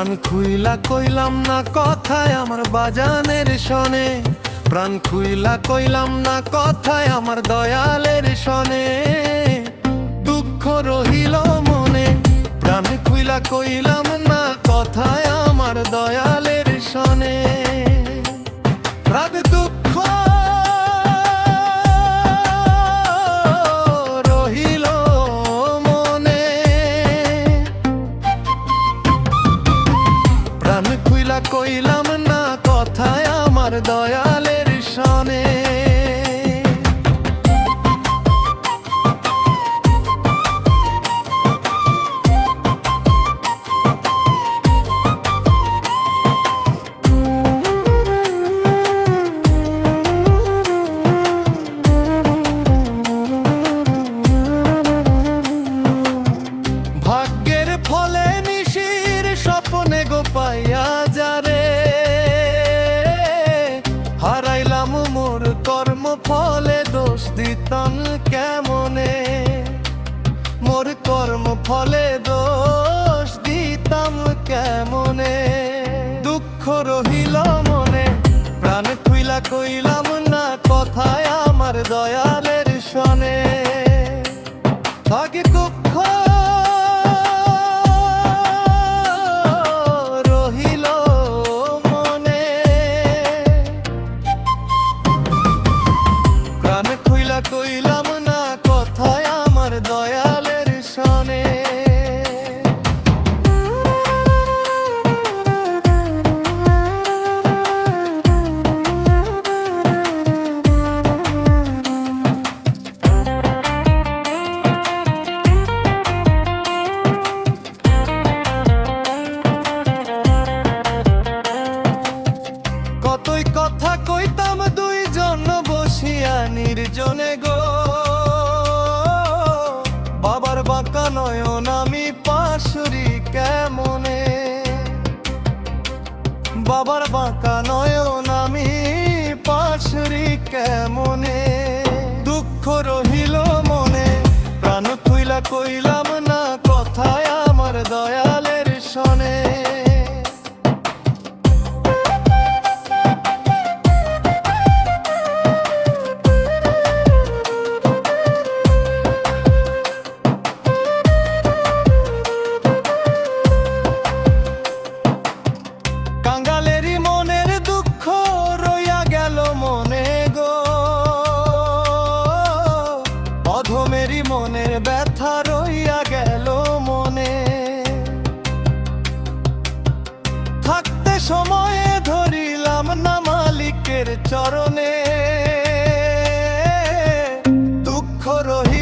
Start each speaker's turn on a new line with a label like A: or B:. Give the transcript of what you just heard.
A: প্রাণ খুইলা কইলাম না কথায় আমার বাজানের শনে, প্রাণ খুইলা কইলাম না কথায় আমার দয়ালের শনে। দুঃখ রহিল মনে, প্রাণ খুইলা কইলাম না কথায় আমার দয়ালের শনে। রাগ দুঃখ রহিল মনে, প্রাণ খুইলা কইলাম না কথায় আমার দয়ালের শনে। ভাগ্যের ফলে নিশির স্বপ্নে গোপাইয়া যারে, হারাইলাম মোর কর্ম ফলে দোষ দিতাম কেমনে, মোর কর্ম ফলে দোষ দিতাম কেমনে। দুঃখ রহিল মনে, প্রাণ খুইলা কইলাম না কথায় আমার দয়ালের শনে। ভাগ্যের দুঃখ রহিল মনে, প্রাণ খুইলা কইলাম না কথায় আমার দয়ালের শনে। কতই কথা কইতাম দুইজন বসিয়া নির্জনে গো, বাবার বাঁকা নয়ন আমি পাশুরি কেমনে, বাবার বাঁকা নয়ন আমি পাশুরি কেমনে। দুঃখ রহিল মনে, প্রাণ খুইলা কইলাম না কথায় আমার দয়ালের শনে। কাঙ্গালেরই মনের দুঃখ রইয়া গেল মনে গো, অধমেরই মনের ব্যথা রইয়া গেল মনে। থাকতে সময়ে ধরিলাম না মালিকের চরণে, দুঃখ রহি